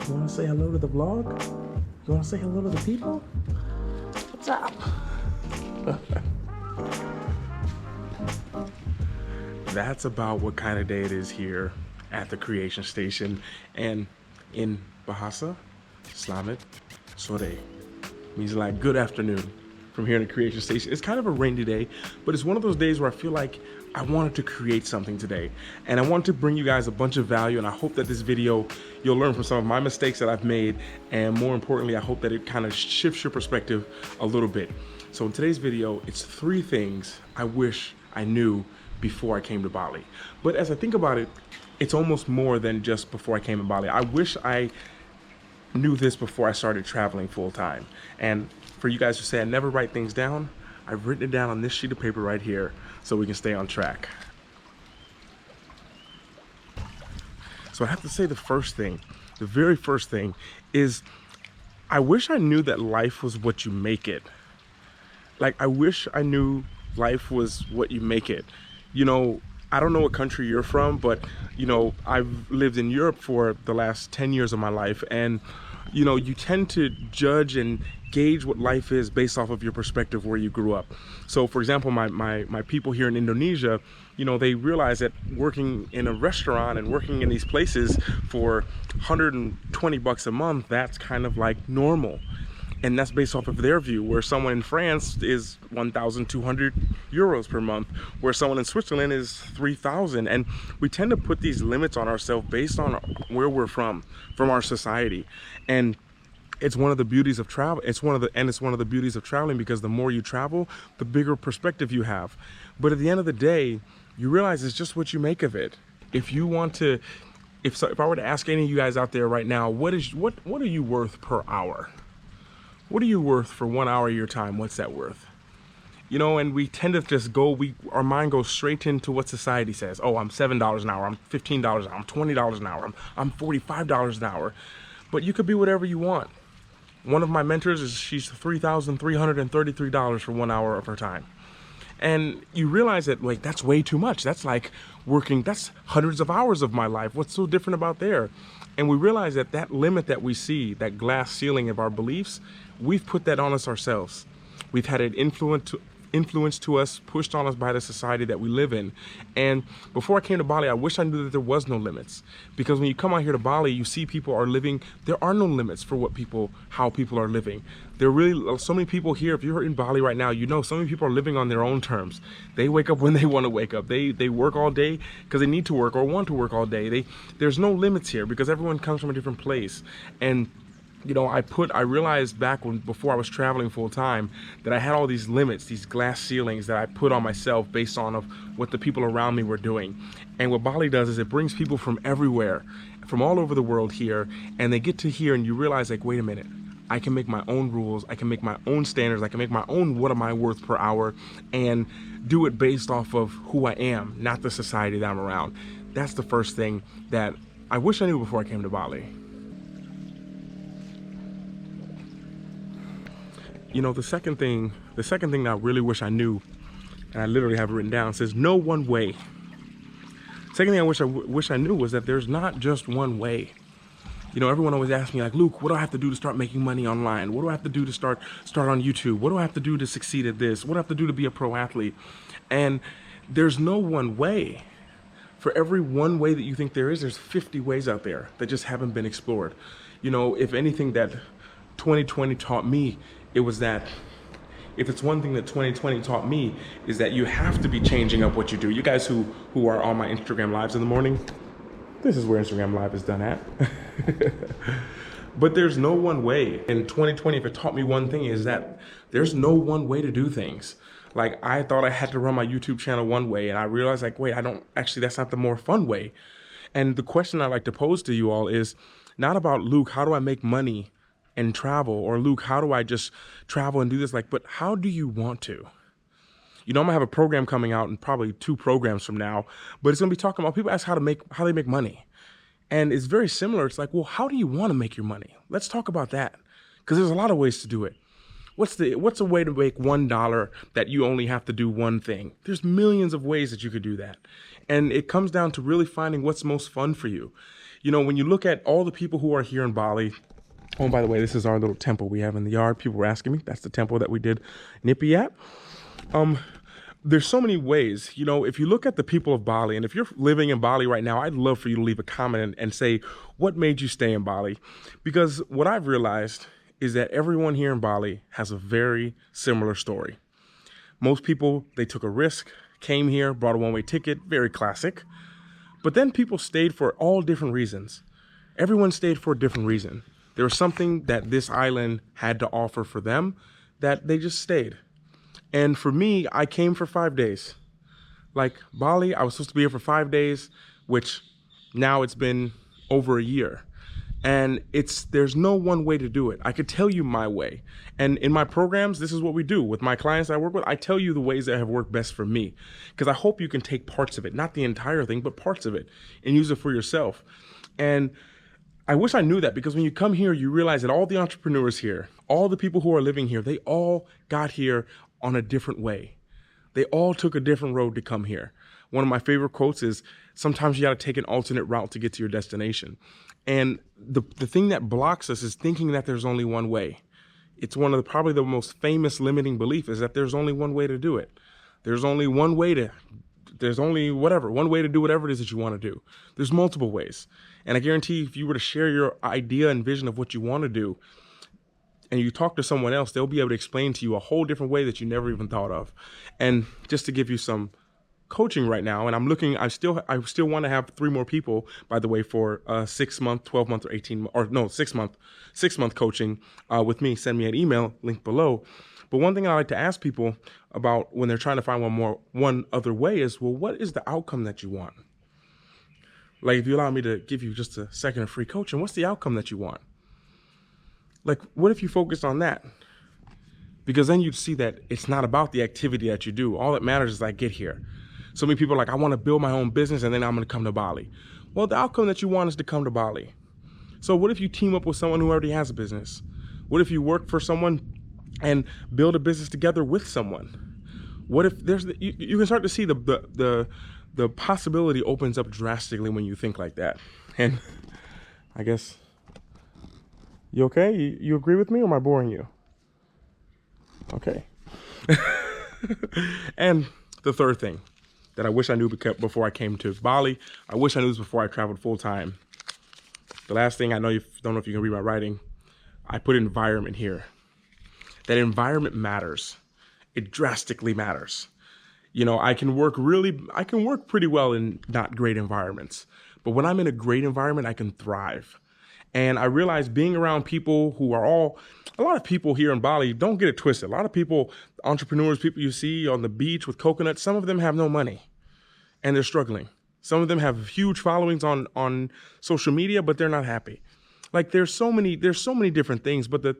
You want to say hello to the vlog? You want to say hello to the people? What's up? That's about what kind of day it is here at the Creation Station. And in Bahasa, Slamet Sore means like good afternoon from here in the Creation Station. It's kind of a rainy day, but it's one of those days where I feel like I wanted to create something today. And I want to bring you guys a bunch of value, and I hope that this video, you'll learn from some of my mistakes that I've made, and more importantly, I hope that it kind of shifts your perspective a little bit. So in today's video, it's 3 things I wish I knew before I came to Bali. But as I think about it, it's almost more than just before I came to Bali. I wish I knew this before I started traveling full time. And for you guys who say I never write things down, I've written it down on this sheet of paper right here so we can stay on track. So I have to say the very first thing is I wish I knew that life was what you make it. Like, I wish I knew life was what you make it. You know, I don't know what country you're from, but, you know, I've lived in Europe for the last 10 years of my life. And, you know, you tend to judge and gauge what life is based off of your perspective where you grew up. So, for example, my people here in Indonesia, you know, they realize that working in a restaurant and working in these places for 120 bucks a month, that's kind of like normal. And that's based off of their view, where someone in France is 1,200 euros per month, where someone in Switzerland is 3,000. And we tend to put these limits on ourselves based on where we're from our society. And it's one of the beauties of travel. It's one of the beauties of traveling, because the more you travel, the bigger perspective you have. But at the end of the day, you realize it's just what you make of it. If you want to, if I were to ask any of you guys out there right now, what are you worth per hour? What are you worth for 1 hour of your time? What's that worth? You know, and we tend to just our mind goes straight into what society says. Oh, I'm $7 an hour, I'm $15 an hour, I'm $20 an hour, I'm $45 an hour. But you could be whatever you want. One of my mentors she's $3,333 for 1 hour of her time. And you realize that, like, that's way too much. That's like working, that's hundreds of hours of my life. What's so different about there? And we realize that that limit that we see, that glass ceiling of our beliefs, we've put that on us ourselves. We've had it influence to us, pushed on us by the society that we live in. And before I came to Bali, I wish I knew that there was no limits. Because when you come out here to Bali, you see people are living, there are no limits for how people are living. There are really so many people here. If you're in Bali right now, you know so many people are living on their own terms. They wake up when they want to wake up. They work all day because they need to work or want to work all day. There's no limits here because everyone comes from a different place. And you know, I realized before I was traveling full time that I had all these limits, these glass ceilings that I put on myself based on of what the people around me were doing. And what Bali does is it brings people from everywhere, from all over the world here, and they get to here and you realize, like, wait a minute, I can make my own rules, I can make my own standards, I can make my own what am I worth per hour, and do it based off of who I am, not the society that I'm around. That's the first thing that I wish I knew before I came to Bali. You know, the second thing that I really wish I knew, and I literally have it written down, says no one way. Second thing I wish I knew was that there's not just one way. You know, everyone always asks me, like, Luke, what do I have to do to start making money online? What do I have to do to start on YouTube? What do I have to do to succeed at this? What do I have to do to be a pro athlete? And there's no one way. For every one way that you think there is, there's 50 ways out there that just haven't been explored. You know, if anything that 2020 taught me, it was that if it's one thing that 2020 taught me is that you have to be changing up what you do. You guys who are on my Instagram lives in the morning, this is where Instagram live is done at. But there's no one way. In 2020, if it taught me one thing, is that there's no one way to do things. Like, I thought I had to run my YouTube channel one way, and I realized, like, wait, that's not the more fun way. And the question I like to pose to you all is not about, Luke, how do I make money and travel, or Luke, how do I just travel and do this? Like, but how do you want to? You know, I'm gonna have a program coming out in probably 2 programs from now, but it's gonna be talking about people ask how they make money. And it's very similar. It's like, well, how do you want to make your money? Let's talk about that. Because there's a lot of ways to do it. What's a way to make $1 that you only have to do one thing? There's millions of ways that you could do that. And it comes down to really finding what's most fun for you. When you look at all the people who are here in Bali, oh, and by the way, this is our little temple we have in the yard. People were asking me, that's the temple that we did Nippy at. There's so many ways, if you look at the people of Bali, and if you're living in Bali right now, I'd love for you to leave a comment and say, what made you stay in Bali? Because what I've realized is that everyone here in Bali has a very similar story. Most people, they took a risk, came here, bought a one-way ticket, very classic. But then people stayed for all different reasons. Everyone stayed for a different reason. There was something that this island had to offer for them that they just stayed. And for me, I came for 5 days. Like Bali, I was supposed to be here for 5 days, which now it's been over a year. And there's no one way to do it. I could tell you my way. And in my programs, this is what we do. With my clients I work with, I tell you the ways that have worked best for me. Because I hope you can take parts of it, not the entire thing, but parts of it, and use it for yourself. And I wish I knew that, because when you come here, you realize that all the entrepreneurs here, all the people who are living here, they all got here on a different way. They all took a different road to come here. One of my favorite quotes is, sometimes you got to take an alternate route to get to your destination. And the thing that blocks us is thinking that there's only one way. It's probably the most famous limiting belief, is that there's only one way to do it. There's only one way to do whatever it is that you want to do. There's multiple ways. And I guarantee if you were to share your idea and vision of what you want to do, and you talk to someone else, they'll be able to explain to you a whole different way that you never even thought of. And just to give you some coaching right now, and I still want to have 3 more people, by the way, for 6 month, 12 month, or 6 month coaching with me. Send me an email, link below. But one thing I like to ask people about when they're trying to find one other way is, well, what is the outcome that you want? Like, if you allow me to give you just a second of free coaching, what's the outcome that you want? Like, what if you focused on that? Because then you'd see that it's not about the activity that you do. All that matters is I get here. So many people are like, I want to build my own business and then I'm going to come to Bali. Well, the outcome that you want is to come to Bali. So what if you team up with someone who already has a business? What if you work for someone and build a business together with someone? What if you can start to see the possibility opens up drastically when you think like that. And I guess, you okay? You agree with me, or am I boring you? Okay. And the third thing that I wish I knew before I came to Bali, I wish I knew this before I traveled full time. The last thing, don't know if you can read my writing, I put environment here. That environment matters. It drastically matters. I can work pretty well in not great environments, but when I'm in a great environment, I can thrive. And I realized being around people who are a lot of people here in Bali, don't get it twisted. A lot of people, entrepreneurs, people you see on the beach with coconuts, some of them have no money and they're struggling. Some of them have huge followings on social media, but they're not happy. Like, there's so many different things. But the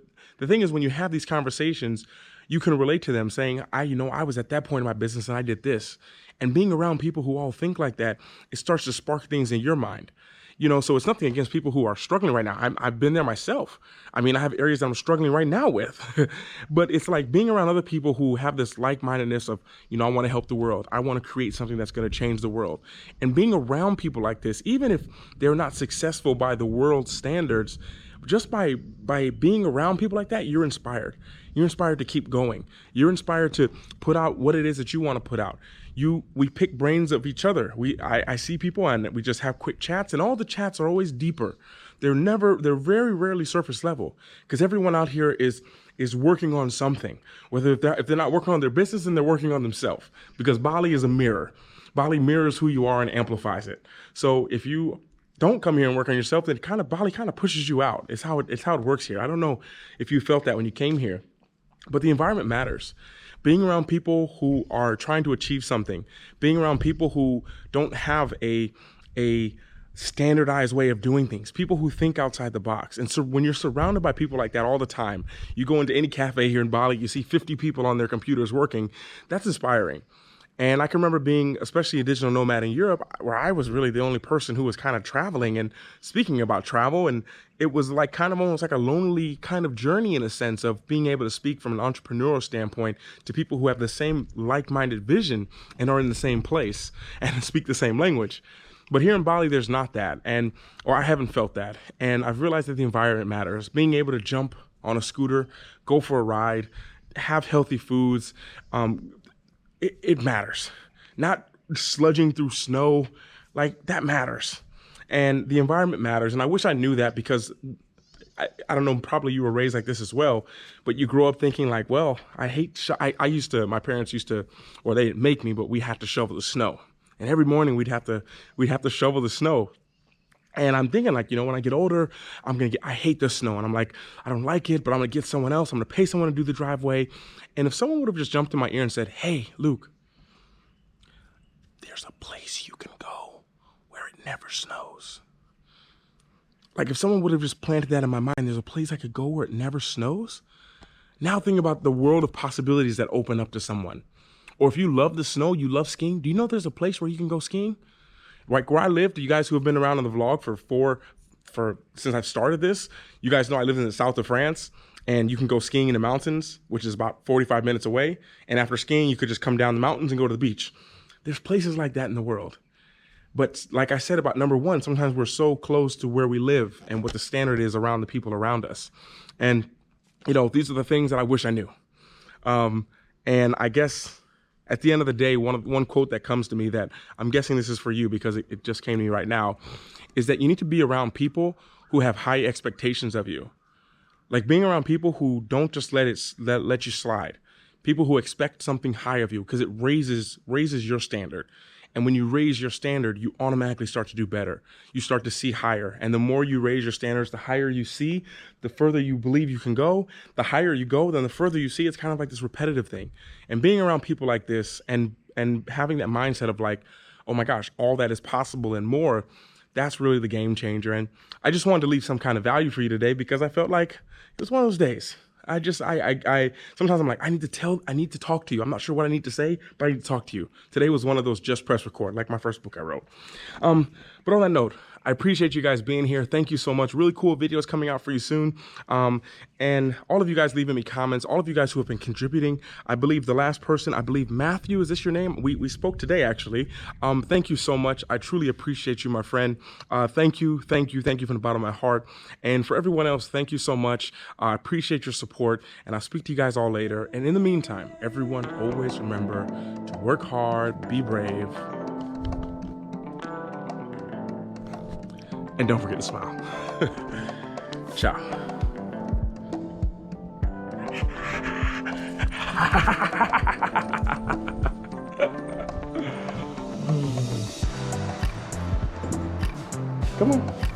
thing is, when you have these conversations, you can relate to them saying, I was at that point in my business and I did this. And being around people who all think like that, it starts to spark things in your mind. So it's nothing against people who are struggling right now. I've been there myself. I have areas that I'm struggling right now with. But it's like being around other people who have this like-mindedness of, I want to help the world. I want to create something that's going to change the world. And being around people like this, even if they're not successful by the world's standards, just by being around people like that, you're inspired. You're inspired to keep going. You're inspired to put out what it is that you want to put out. We pick brains of each other. I see people and we just have quick chats, and all the chats are always deeper. They're very rarely surface level, because everyone out here is working on something. Whether if they're not working on their business, then they're working on themselves, because Bali is a mirror. Bali mirrors who you are and amplifies it. So if you don't come here and work on yourself, then Bali kind of pushes you out. It's how it works here. I don't know if you felt that when you came here, but the environment matters. Being around people who are trying to achieve something, being around people who don't have a standardized way of doing things, people who think outside the box. And so when you're surrounded by people like that all the time, you go into any cafe here in Bali, you see 50 people on their computers working, that's inspiring. And I can remember being, especially a digital nomad in Europe, where I was really the only person who was kind of traveling and speaking about travel. And it was like kind of almost like a lonely kind of journey, in a sense of being able to speak from an entrepreneurial standpoint to people who have the same like-minded vision and are in the same place and speak the same language. But here in Bali, there's not that, or I haven't felt that. And I've realized that the environment matters. Being able to jump on a scooter, go for a ride, have healthy foods, it matters. Not sludging through snow, like that matters. And the environment matters. And I wish I knew that, because I don't know, probably you were raised like this as well, but you grow up thinking like, well, I hate, my parents used to, or they didn't make me, but we had to shovel the snow. And every morning we'd have to shovel the snow. And I'm thinking like, when I get older, I hate the snow. And I'm like, I don't like it, but I'm gonna get someone else. I'm gonna pay someone to do the driveway. And if someone would have just jumped in my ear and said, hey, Luke, there's a place you can go where it never snows. Like if someone would have just planted that in my mind, there's a place I could go where it never snows. Now think about the world of possibilities that open up to someone. Or if you love the snow, you love skiing, do you know there's a place where you can go skiing? Like where I lived, you guys who have been around on the vlog since I've started this, you guys know I live in the south of France, and you can go skiing in the mountains, which is about 45 minutes away. And after skiing, you could just come down the mountains and go to the beach. There's places like that in the world. But like I said about number one, sometimes we're so close to where we live and what the standard is around the people around us. And, these are the things that I wish I knew. And I guess at the end of the day, one quote that comes to me that I'm guessing this is for you because it just came to me right now, is that you need to be around people who have high expectations of you. Like being around people who don't just let you slide. People who expect something high of you, because it raises your standard. And when you raise your standard, you automatically start to do better. You start to see higher. And the more you raise your standards, the higher you see, the further you believe you can go. The higher you go, then the further you see. It's kind of like this repetitive thing. And being around people like this and having that mindset of like, oh my gosh, all that is possible and more, that's really the game changer. And I just wanted to leave some kind of value for you today, because I felt like it was one of those days. Sometimes I'm like, I need to talk to you. I'm not sure what I need to say, but I need to talk to you. Today was one of those just press record, like my first book I wrote. But on that note, I appreciate you guys being here. Thank you so much. Really cool videos coming out for you soon. And all of you guys leaving me comments, all of you guys who have been contributing. I believe the last person, Matthew, is this your name? We spoke today, actually. Thank you so much. I truly appreciate you, my friend. Thank you from the bottom of my heart. And for everyone else, thank you so much. I appreciate your support, and I'll speak to you guys all later. And in the meantime, everyone, always remember to work hard, be brave, and don't forget to smile. Ciao. Come on.